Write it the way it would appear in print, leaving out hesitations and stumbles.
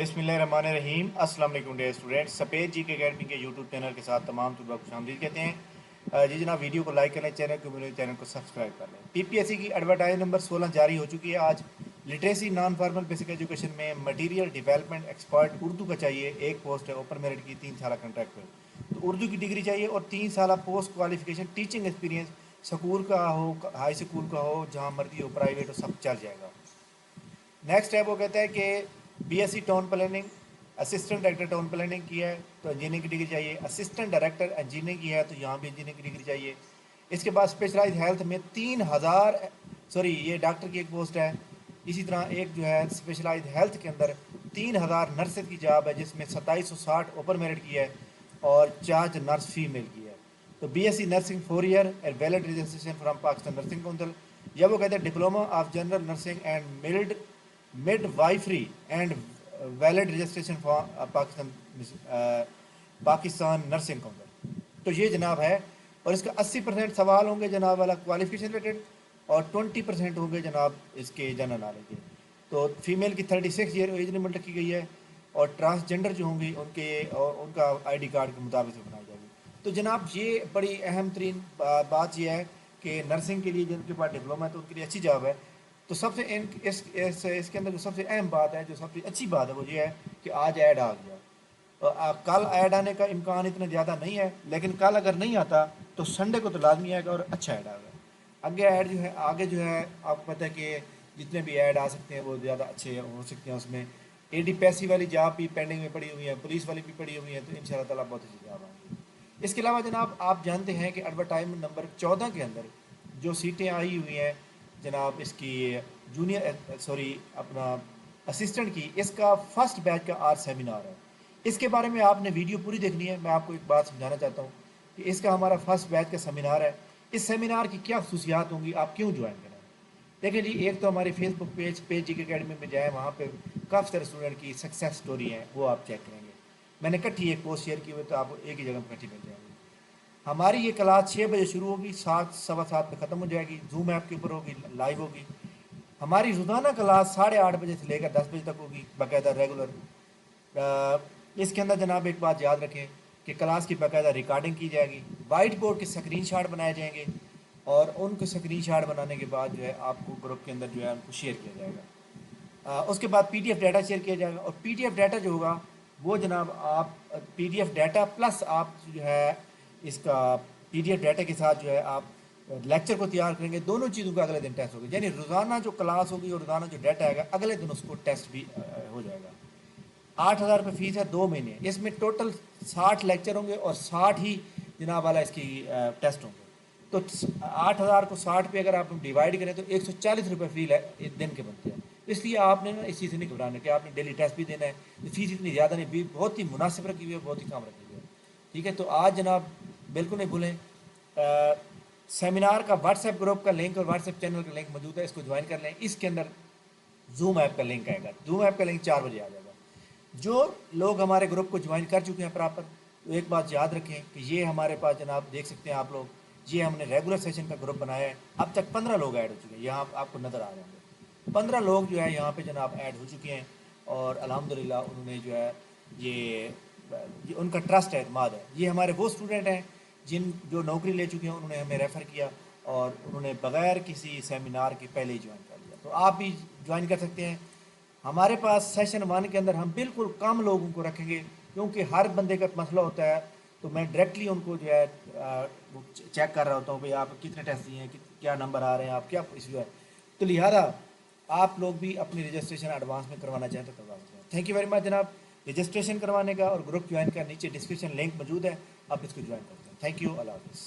बिस्मिल्लाहिर्रहमानिर्रहीम। अस्सलाम वालेकुम डियर स्टूडेंट। सफ़ेद जी के अकेडमी के यूट्यूब चैनल के साथ तमाम तलबा को खुशामदीद कहते हैं। जी जनाब, वीडियो को लाइक कर लें, चैनल को सब्सक्राइब कर लें। पीपीएससी की एडवर्टाइज नंबर 16 जारी हो चुकी है आज। Literacy non formal basic education में मटीरियल डेवलपमेंट एक्सपर्ट उर्दू का चाहिए। एक पोस्ट है ओपन मेरिट की, 3 साल कॉन्ट्रैक्ट पर, तो उर्दू की डिग्री चाहिए और 3 साल post qualification teaching experience, school का हो, हाई स्कूल का हो, जहाँ मर्जी हो, प्राइवेट हो, सब चल जाएगा। नेक्स्ट है वो कहता है कि BSc town planning, assistant director town planning की है तो इंजीनियरिंग की डिग्री चाहिए। असिस्टेंट डायरेक्टर इंजीनियरिंग की है तो यहाँ भी इंजीनियरिंग की डिग्री चाहिए। इसके बाद स्पेशलाइज हेल्थ में 3000, सॉरी ये डॉक्टर की एक पोस्ट है। इसी तरह एक जो है स्पेशलाइज हेल्थ के अंदर 3000 नर्सेज की जॉब है, जिसमें 2760 ओपन मेरिट की है और 4 नर्स फीमेल की है। तो BSc nursing 4 year and valid registration from Pakistan nursing council, या वो कहते हैं diploma of general nursing and mid wifery and valid registration for Pakistan nursing council. तो ये जनाब है, और इसका 80% सवाल होंगे जनाब वाला क्वालिफिकेशन रिलेटेड और 20% होंगे जनाब इसके जनरल नॉलेज के। तो फीमेल की 36 ईयर एज लिमिट रखी गई है और ट्रांसजेंडर जो होंगी उनके और उनका आईडी कार्ड के मुताबिक से बनाई जाएगी। तो जनाब ये बड़ी अहम तरीन बात यह है कि नर्सिंग के लिए जिनके पास डिप्लोमा है तो उनके लिए अच्छी जॉब है। तो सबसे इसके अंदर जो सबसे अहम बात है, जो सबसे अच्छी बात है, वो ये है कि आज ऐड आ गया। कल ऐड आने का इम्कान इतना ज़्यादा नहीं है, लेकिन कल अगर नहीं आता तो संडे को तो लाजमी आएगा और अच्छा ऐड आएगा। आगे जो है आपको पता है कि जितने भी ऐड आ सकते हैं वो ज़्यादा अच्छे हो सकते हैं। उसमें एडी पैसी वाली जॉब भी पेंडिंग में पड़ी हुई है, पुलिस वाली भी पड़ी हुई है, तो इंशाल्लाह ताला बहुत अच्छी जॉब आएंगी। इसके अलावा जनाब आप जानते हैं कि एडवर्टाइजमेंट नंबर 14 के अंदर जो सीटें आई हुई हैं जनाब इसकी जूनियर सॉरी अपना असिस्टेंट की, इसका फर्स्ट बैच का आज सेमिनार है। इसके बारे में आपने वीडियो पूरी देखनी है। मैं आपको एक बात समझाना चाहता हूँ कि इसका हमारा फर्स्ट बैच का सेमिनार है। इस सेमिनार की क्या खसूसियात होंगी, आप क्यों ज्वाइन करें। देखिए जी, एक तो हमारे फेसबुक पेज जी के अकेडमी में जाए, वहाँ पे काफ़ी सारे स्टूडेंट की सक्सेस स्टोरी है, वो आप चेक करेंगे। मैंने इकट्ठी एक पोस्ट शेयर की हुई, तो आपको एक ही जगह इकट्ठी मिल जाएगी। हमारी ये क्लास 6 बजे शुरू होगी, 7 सवा 7 पे ख़त्म हो जाएगी। जूम ऐप के ऊपर होगी, लाइव होगी। हमारी रोज़ाना क्लास 8:30 बजे से लेकर 10 बजे तक होगी, बाकायदा रेगुलर। इसके अंदर जनाब एक बात याद रखें कि क्लास की बाकायदा रिकॉर्डिंग की जाएगी, वाइट बोर्ड के स्क्रीनशॉट बनाए जाएंगे और उनको स्क्रीनशॉट बनाने के बाद जो है आपको ग्रुप के अंदर जो है उनको शेयर किया जाएगा। उसके बाद पीडीएफ डाटा शेयर किया जाएगा, और पीडीएफ डाटा जो होगा वो जनाब आप पीडीएफ डाटा प्लस आप जो है इसका पीडीएफ डाटा के साथ जो है आप लेक्चर को तैयार करेंगे। दोनों चीज़ों का अगले दिन टेस्ट होगा, यानी रोज़ाना जो क्लास होगी और रोज़ाना जो डाटा आएगा अगले दिन उसको टेस्ट भी हो जाएगा। 8,000 रुपये फ़ीस है 2 महीने। इसमें टोटल 60 लेक्चर होंगे और 60 ही जनाब वाला इसकी टेस्ट होंगे। तो 8,000 को 60 पे अगर आप डिवाइड करें तो 140 रुपये फ़ीस है एक दिन के बनते हैं। इसलिए आपने ना इस चीज़ से नहीं घबराना कि आपने डेली टेस्ट भी देना है, तो फीस इतनी ज़्यादा नहीं, भी बहुत ही मुनासिब रखी हुई है, बहुत ही कम रखी हुई है। ठीक है, तो आज जनाब बिल्कुल नहीं भूलें, सेमिनार का व्हाट्सएप ग्रुप का लिंक और व्हाट्सएप चैनल का लिंक मौजूद है, इसको ज्वाइन कर लें। इसके अंदर जूम ऐप का लिंक आएगा, जूम ऐप का लिंक 4 बजे आ जाएगा। जो लोग हमारे ग्रुप को ज्वाइन कर चुके हैं प्रॉपर, तो एक बात याद रखें कि ये हमारे पास जनाब देख सकते हैं आप लोग, ये हमने रेगुलर सेशन का ग्रुप बनाया है। अब तक 15 लोग ऐड हो चुके हैं, यहाँ आपको नज़र आ रहे होंगे 15 लोग जो है यहाँ पे जनाब ऐड हो चुके हैं। और अल्हम्दुलिल्लाह उन्होंने जो है ये उनका ट्रस्ट है, एतमाद है। ये हमारे वो स्टूडेंट हैं जो नौकरी ले चुके हैं, उन्होंने हमें रेफ़र किया और उन्होंने बग़ैर किसी सेमिनार के पहले ही ज्वाइन कर लिया। तो आप भी ज्वाइन कर सकते हैं। हमारे पास सेशन 1 के अंदर हम बिल्कुल कम लोगों को रखेंगे, क्योंकि हर बंदे का मसला होता है। तो मैं डायरेक्टली उनको जो है वो चेक कर रहा होता हूँ भाई आप कितने टेस्ट दिए हैं, क्या नंबर आ रहे हैं, आप क्या इशू है। तो लिहाजा आप लोग भी अपनी रजिस्ट्रेशन एडवांस में करवाना चाहें तो करवा सकते हैं। थैंक यू वेरी मच जनाब। रजिस्ट्रेशन करवाने का और ग्रुप ज्वाइन का नीचे डिस्क्रिप्शन लिंक मौजूद है, आप इसको ज्वाइन करते हैं। थैंक यू, अल्लाह हाफ़िज़।